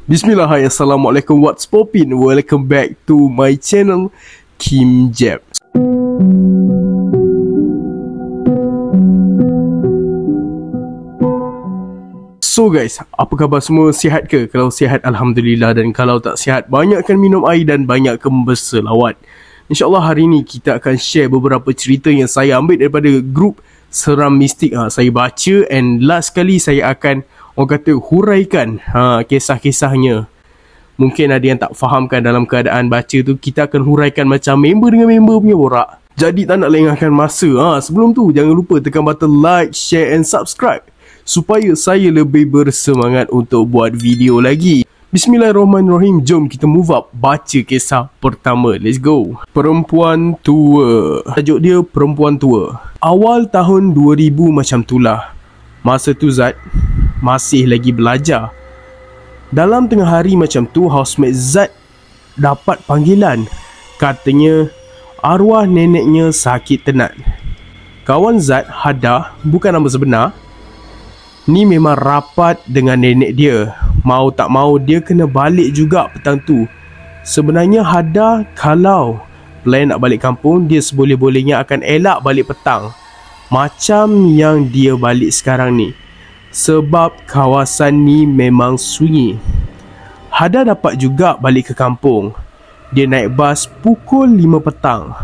Bismillah, hai, Assalamualaikum, what's poppin'? Welcome back to my channel, Kim Jeb. So guys, apa khabar semua? Sihat ke? Kalau sihat, Alhamdulillah. Dan kalau tak sihat, banyakkan minum air dan banyakkan berselawat. InsyaAllah hari ni kita akan share beberapa cerita yang saya ambil daripada grup Seram Mistik. Saya baca and last kali saya akan, orang kata, huraikan kisah-kisahnya. Mungkin ada yang tak fahamkan dalam keadaan baca tu, kita akan huraikan macam member dengan member punya borak. Jadi tak nak lengahkan masa. Sebelum tu, jangan lupa tekan button like, share and subscribe supaya saya lebih bersemangat untuk buat video lagi. Bismillahirrahmanirrahim. Jom kita move up, baca kisah pertama. Let's go. Perempuan tua. Tajuk dia Perempuan Tua. Awal tahun 2000 macam tulah. Masa tu Zat masih lagi belajar. Dalam tengah hari macam tu, housemate Zat dapat panggilan. Katanya arwah neneknya sakit tenat. Kawan Zat, Hada, bukan nama sebenar, ni memang rapat dengan nenek dia. Mau tak mau dia kena balik juga petang tu. Sebenarnya Hada kalau plan nak balik kampung, dia seboleh-bolehnya akan elak balik petang, macam yang dia balik sekarang ni. Sebab kawasan ni memang sunyi. Hada dapat juga balik ke kampung. Dia naik bas pukul 5 petang.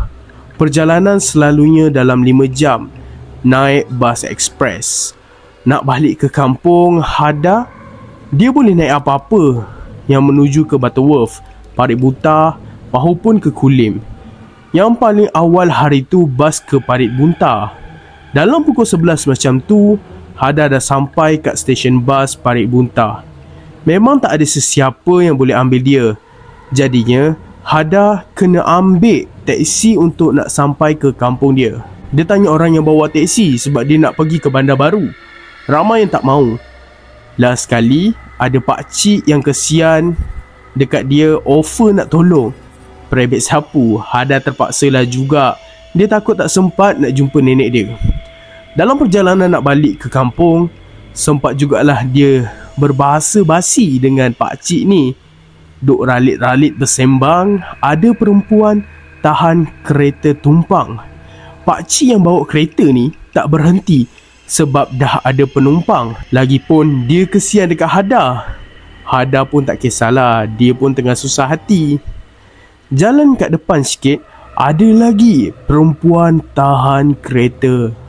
Perjalanan selalunya dalam 5 jam. Naik bas ekspres. Nak balik ke kampung Hada, dia boleh naik apa-apa yang menuju ke Butterworth, Parit Buntar, maupun ke Kulim. Yang paling awal hari tu bas ke Parit Buntar. Dalam pukul 11 macam tu, Hada dah sampai kat stesen bas Parit Buntar. Memang tak ada sesiapa yang boleh ambil dia. Jadinya, Hada kena ambil teksi untuk nak sampai ke kampung dia. Dia tanya orang yang bawa teksi sebab dia nak pergi ke Bandar Baru. Ramai yang tak mahu. Last sekali, ada pakcik yang kesian dekat dia offer nak tolong. Perebet sapu, Hada terpaksalah juga. Dia takut tak sempat nak jumpa nenek dia. Dalam perjalanan nak balik ke kampung, sempat jugalah dia berbahasa basi dengan pakcik ni. Duk ralit-ralit bersembang, ada perempuan tahan kereta tumpang. Pakcik yang bawa kereta ni tak berhenti sebab dah ada penumpang. Lagipun dia kesian dekat Hada. Hada pun tak kisahlah, dia pun tengah susah hati. Jalan kat depan sikit, ada lagi perempuan tahan kereta.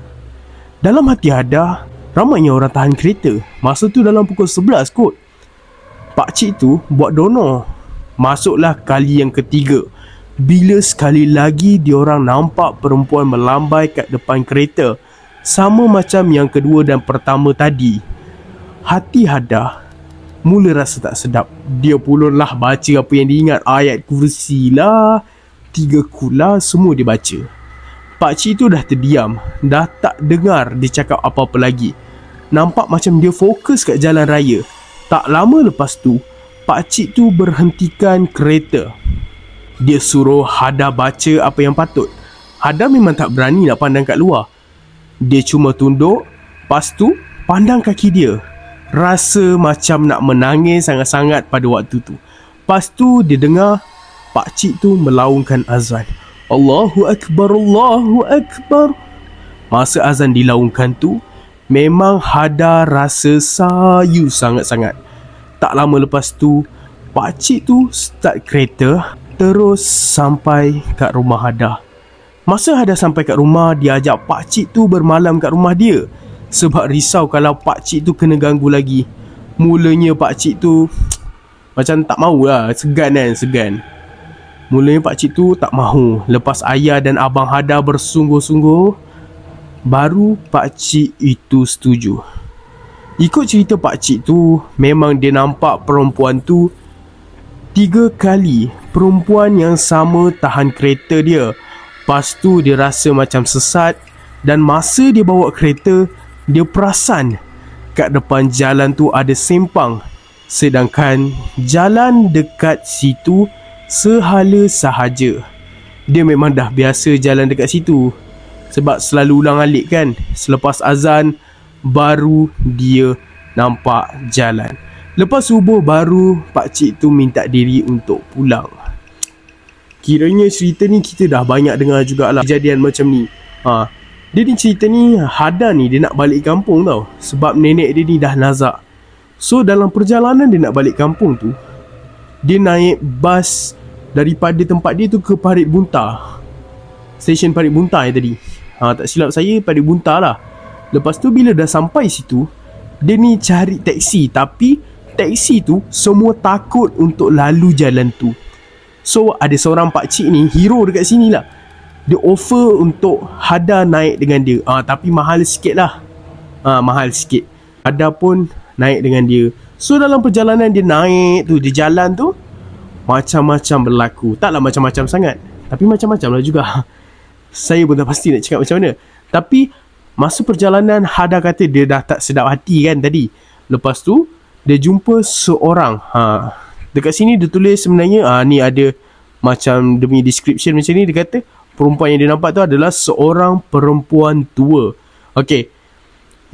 Dalam hati Hada, ramainya orang tahan kereta. Masa tu dalam pukul 11 kot. Pakcik tu buat donor. Masuklah kali yang ketiga. Bila sekali lagi diorang nampak perempuan melambai kat depan kereta, sama macam yang kedua dan pertama tadi. Hati Hada mula rasa tak sedap. Dia pulunlah baca apa yang diingat. Ayat kursi lah, 3 kula, semua dia baca. Pakcik tu dah terdiam, dah tak dengar dia cakap apa-apa lagi. Nampak macam dia fokus kat jalan raya. Tak lama lepas tu, pakcik tu berhentikan kereta. Dia suruh Hada baca apa yang patut. Hada memang tak berani nak pandang kat luar. Dia cuma tunduk, lepas tu pandang kaki dia. Rasa macam nak menangis sangat-sangat pada waktu tu. Lepas tu dia dengar pakcik tu melaungkan azan. Allahu Akbar, Allahu Akbar. Masa azan dilaungkan tu, memang Hada rasa sayu sangat-sangat. Tak lama lepas tu, pakcik tu start kereta terus sampai kat rumah Hada. Masa Hada sampai kat rumah, dia ajak pakcik tu bermalam kat rumah dia. Sebab risau kalau pakcik tu kena ganggu lagi. Mulanya pakcik tu macam tak mahulah, segan. Mulanya pakcik tu tak mahu. Lepas ayah dan abang Hada bersungguh-sungguh, baru pakcik itu setuju. Ikut cerita pakcik tu, memang dia nampak perempuan tu 3 kali. Perempuan yang sama tahan kereta dia. Lepas tu dia rasa macam sesat. Dan masa dia bawa kereta, dia perasan kat depan jalan tu ada sempang. Sedangkan jalan dekat situ sehala sahaja. Dia memang dah biasa jalan dekat situ, sebab selalu ulang alik kan. Selepas azan, baru dia nampak jalan. Lepas subuh baru pakcik tu minta diri untuk pulang. Kiranya cerita ni kita dah banyak dengar jugalah kejadian macam ni. Dia ni cerita ni Hada ni dia nak balik kampung tau, sebab nenek dia ni dah nazak. So dalam perjalanan dia nak balik kampung tu, dia naik bas daripada tempat dia tu ke Parit Buntar, stesen Parit Buntar tadi. Tak silap saya Parit Buntar lah. Lepas tu bila dah sampai situ, dia ni cari taksi, tapi taksi tu semua takut untuk lalu jalan tu. So ada seorang pakcik ni, hero dekat sini lah, dia offer untuk Hada naik dengan dia. Tapi mahal sikit lah. Mahal sikit. Hada pun naik dengan dia. So dalam perjalanan dia naik tu, dia jalan tu, macam-macam berlaku. Taklah macam-macam sangat, tapi macam-macam lah juga. Saya pun tak pasti nak cakap macam mana. Tapi masa perjalanan, Hada kata dia dah tak sedap hati kan tadi. Lepas tu dia jumpa seorang, dekat sini dia tulis sebenarnya, ni ada macam demi description macam ni. Dia kata perempuan yang dia nampak tu adalah seorang perempuan tua. Okay,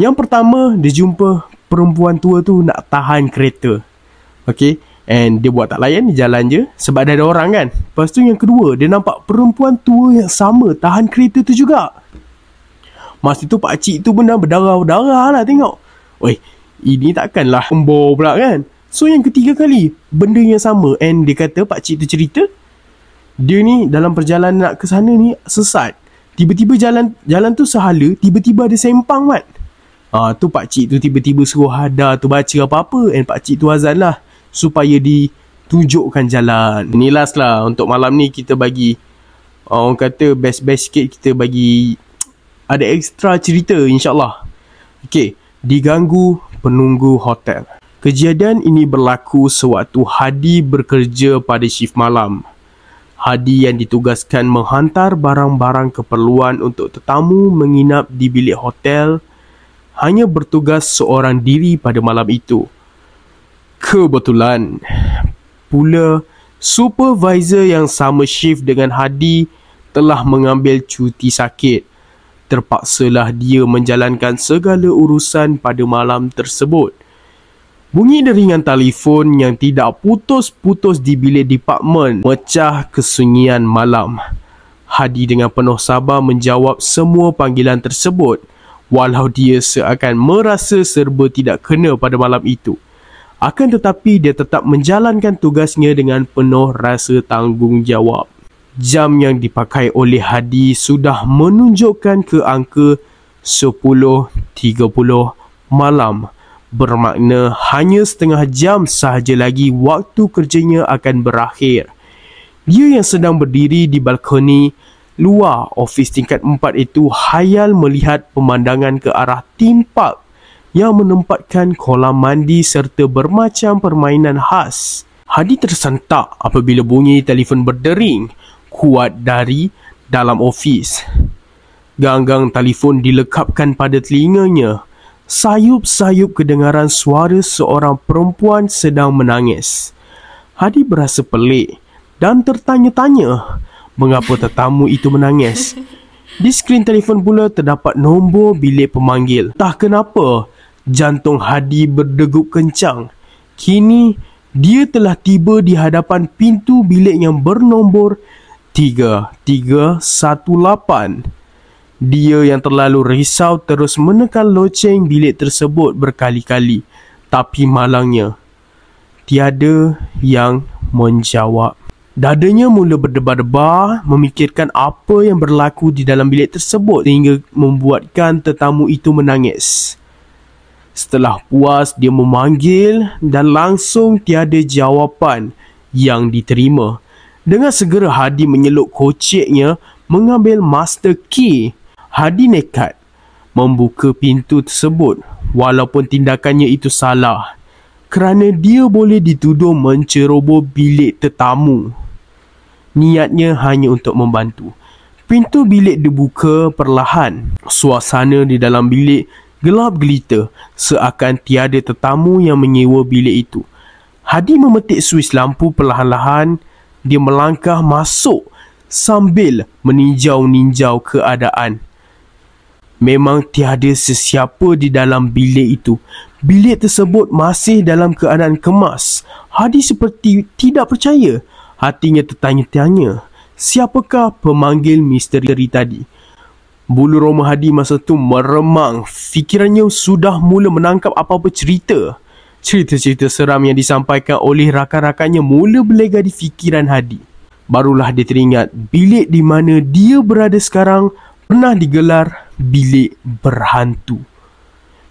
yang pertama dia jumpa perempuan tua tu nak tahan kereta. Okay, and dia buat tak layan, dia jalan je sebab dah ada orang kan. Lepas tu yang kedua, dia nampak perempuan tua yang sama tahan kereta tu juga. Masa tu pakcik tu pun dah berdarah-darah lah tengok. Oi, ini takkanlah embor pula kan. So yang ketiga kali benda yang sama, and dia kata pakcik tu cerita dia ni dalam perjalanan nak ke sana ni sesat. Tiba-tiba jalan tu sehala, tiba-tiba ada sempang mat. Tu pakcik tu tiba-tiba suruh Hada tu baca apa-apa, and pakcik tu azan lah supaya ditunjukkan jalan. Ni last lah untuk malam ni, kita bagi orang kata best sikit, kita bagi ada extra cerita insyaAllah. Okay, diganggu penunggu hotel. Kejadian ini berlaku sewaktu Hadi bekerja pada shift malam. Hadi yang ditugaskan menghantar barang-barang keperluan untuk tetamu menginap di bilik hotel hanya bertugas seorang diri pada malam itu. Kebetulan pula supervisor yang sama shift dengan Hadi telah mengambil cuti sakit. Terpaksalah dia menjalankan segala urusan pada malam tersebut. Bunyi deringan telefon yang tidak putus-putus di bilik departmen mecah kesunyian malam. Hadi dengan penuh sabar menjawab semua panggilan tersebut, walau dia seakan merasa serba tidak kena pada malam itu. Akan tetapi dia tetap menjalankan tugasnya dengan penuh rasa tanggungjawab. Jam yang dipakai oleh Hadi sudah menunjukkan ke angka 10.30 malam. Bermakna hanya setengah jam sahaja lagi waktu kerjanya akan berakhir. Dia yang sedang berdiri di balkoni luar ofis tingkat 4 itu hayal melihat pemandangan ke arah theme park yang menempatkan kolam mandi serta bermacam permainan khas. Hadi tersentak apabila bunyi telefon berdering kuat dari dalam ofis. Ganggang telefon dilekapkan pada telinganya. Sayup-sayup kedengaran suara seorang perempuan sedang menangis. Hadi berasa pelik dan tertanya-tanya mengapa tetamu itu menangis. Di skrin telefon pula terdapat nombor bilik pemanggil. Tak kenapa, jantung Hadi berdegup kencang. Kini, dia telah tiba di hadapan pintu bilik yang bernombor 3318. Dia yang terlalu risau terus menekan loceng bilik tersebut berkali-kali. Tapi malangnya, tiada yang menjawab. Dadanya mula berdebar-debar memikirkan apa yang berlaku di dalam bilik tersebut sehingga membuatkan tetamu itu menangis. Setelah puas, dia memanggil dan langsung tiada jawapan yang diterima. Dengan segera Hadi menyeluk koceknya mengambil master key. Hadi nekat membuka pintu tersebut walaupun tindakannya itu salah kerana dia boleh dituduh menceroboh bilik tetamu. Niatnya hanya untuk membantu. Pintu bilik dibuka perlahan. Suasana di dalam bilik gelap gelita seakan tiada tetamu yang menyewa bilik itu. Hadi memetik suis lampu perlahan-lahan. Dia melangkah masuk sambil meninjau-ninjau keadaan. Memang tiada sesiapa di dalam bilik itu. bilik tersebut masih dalam keadaan kemas. Hadi seperti tidak percaya. Hatinya tertanya-tanya, siapakah pemanggil misteri tadi? Bulu roma Hadi masa tu meremang. Fikirannya sudah mula menangkap apa-apa cerita. Cerita-cerita seram yang disampaikan oleh rakan-rakannya mula berlega di fikiran Hadi. Barulah dia teringat bilik di mana dia berada sekarang pernah digelar bilik berhantu.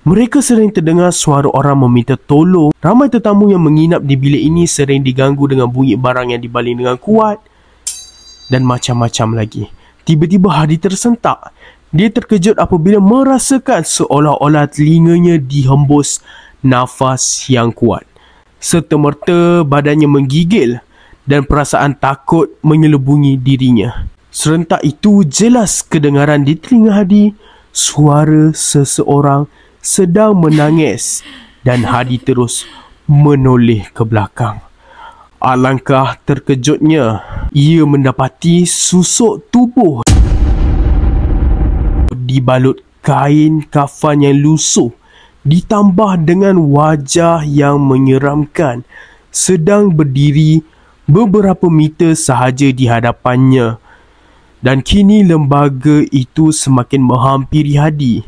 Mereka sering terdengar suara orang meminta tolong. Ramai tetamu yang menginap di bilik ini sering diganggu dengan bunyi barang yang dibaling dengan kuat dan macam-macam lagi. Tiba-tiba Hadi tersentak. Dia terkejut apabila merasakan seolah-olah telinganya dihembus nafas yang kuat. Serta-merta badannya menggigil dan perasaan takut menyelubungi dirinya. Serentak itu jelas kedengaran di telinga Hadi suara seseorang sedang menangis dan Hadi terus menoleh ke belakang. Alangkah terkejutnya ia mendapati susuk tubuh dibalut kain kafan yang lusuh ditambah dengan wajah yang menyeramkan sedang berdiri beberapa meter sahaja di hadapannya. Dan kini lembaga itu semakin menghampiri Hadi.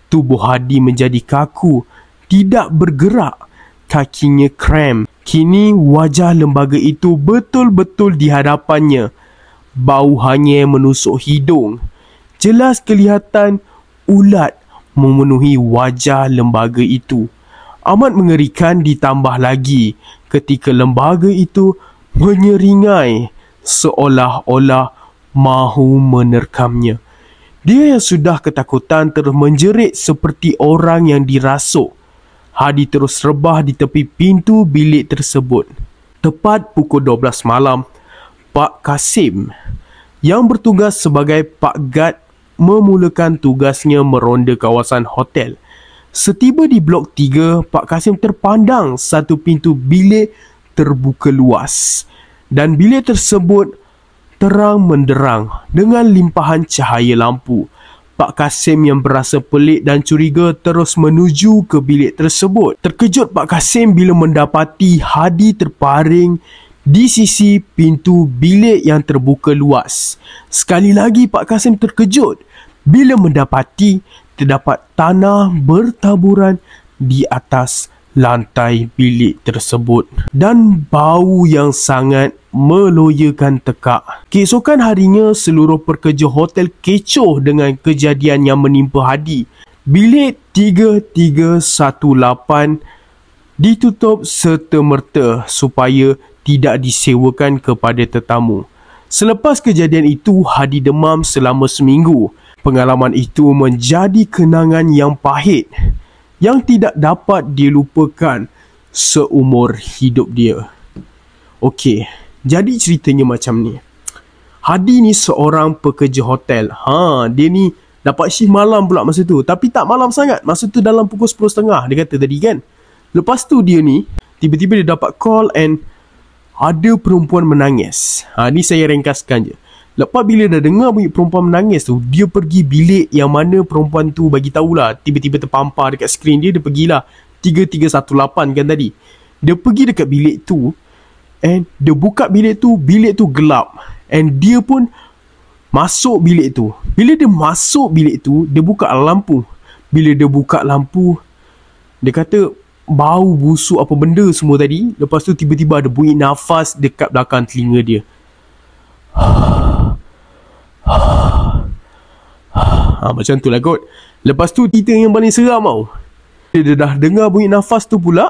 Tubuh Hadi menjadi kaku, tidak bergerak, kakinya kram. Kini wajah lembaga itu betul-betul di hadapannya. Bau hanyir menusuk hidung. Jelas kelihatan ulat memenuhi wajah lembaga itu. Amat mengerikan ditambah lagi ketika lembaga itu menyeringai seolah-olah mahu menerkamnya. Dia yang sudah ketakutan terus menjerit seperti orang yang dirasuk. Hadi terus rebah di tepi pintu bilik tersebut. Tepat pukul 12 malam, Pak Kasim yang bertugas sebagai Pak Gad memulakan tugasnya meronda kawasan hotel. Setiba di blok 3, Pak Kasim terpandang satu pintu bilik terbuka luas dan bilik tersebut terang menderang dengan limpahan cahaya lampu. Pak Kasim yang berasa pelik dan curiga terus menuju ke bilik tersebut. Terkejut Pak Kasim bila mendapati Hadi terparing di sisi pintu bilik yang terbuka luas. Sekali lagi Pak Kasim terkejut bila mendapati terdapat tanah bertaburan di atas lantai bilik tersebut dan bau yang sangat meloyakan tekak. Keesokan harinya, seluruh pekerja hotel kecoh dengan kejadian yang menimpa Hadi. Bilik 3318 ditutup serta-merta supaya tidak disewakan kepada tetamu. Selepas kejadian itu, Hadi demam selama seminggu. Pengalaman itu menjadi kenangan yang pahit yang tidak dapat dilupakan seumur hidup dia. Okey, jadi ceritanya macam ni. Hadi ni seorang pekerja hotel. Dia ni dapat shift malam pula masa tu. Tapi tak malam sangat. Masa tu dalam pukul 10.30 dia kata tadi kan. Lepas tu dia ni tiba-tiba dia dapat call and ada perempuan menangis. Ni saya ringkaskan je. Lepas bila dah dengar bunyi perempuan menangis tu, dia pergi bilik yang mana perempuan tu bagi tahulah. Tiba-tiba terpampar dekat skrin dia, dia pergilah 3318 kan tadi. Dia pergi dekat bilik tu and dia buka bilik tu gelap. And dia pun masuk bilik tu. Bila dia masuk bilik tu, dia buka lampu. Bila dia buka lampu, dia kata bau busuk apa benda semua tadi. Lepas tu tiba-tiba ada bunyi nafas dekat belakang telinga dia. Macam tu lah kot. Lepas tu cerita yang paling seram tau. Dia dah dengar bunyi nafas tu pula,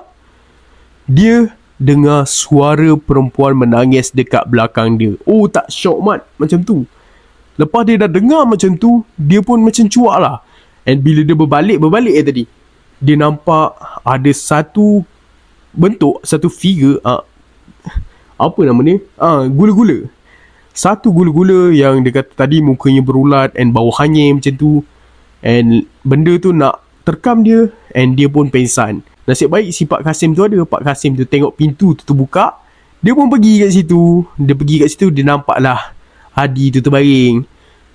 dia dengar suara perempuan menangis dekat belakang dia. Oh, tak syok mat macam tu. Lepas dia dah dengar macam tu, dia pun macam cuak lah. And bila dia berbalik tadi, dia nampak ada satu bentuk, satu figure, apa nama ni? Gula-gula. Satu gula-gula yang dia kata tadi mukanya berulat and bau hanyir macam tu. And benda tu nak terkam dia and dia pun pengsan. Nasib baik si Pak Kasim tu ada. Pak Kasim tu tengok pintu tu terbuka. Dia pun pergi kat situ. Dia nampak lah Hadi tu terbaring.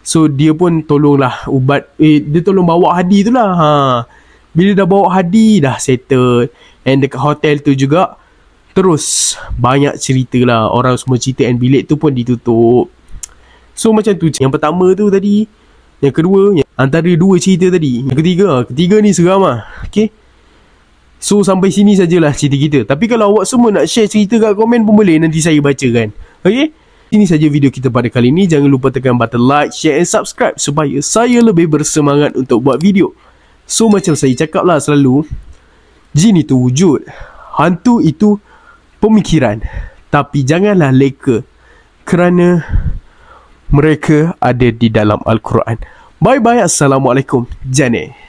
So dia pun tolonglah dia tolong bawa Hadi tu lah. Bila dah bawa hadi, dah settle. And dekat hotel tu juga, terus banyak cerita lah. Orang semua cerita and bilik tu pun ditutup. So macam tu. Yang pertama tu tadi. Yang kedua, antara dua cerita tadi. Yang ketiga ni seram lah. Okay. So sampai sini sajalah cerita kita. Tapi kalau awak semua nak share cerita kat komen pun boleh, nanti saya bacakan. Okay. Ini saja video kita pada kali ini. Jangan lupa tekan button like, share and subscribe supaya saya lebih bersemangat untuk buat video. So macam saya cakap lah selalu, jin itu wujud, hantu itu pemikiran. Tapi janganlah leka, kerana mereka ada di dalam Al-Quran. Bye bye. Assalamualaikum. Jane.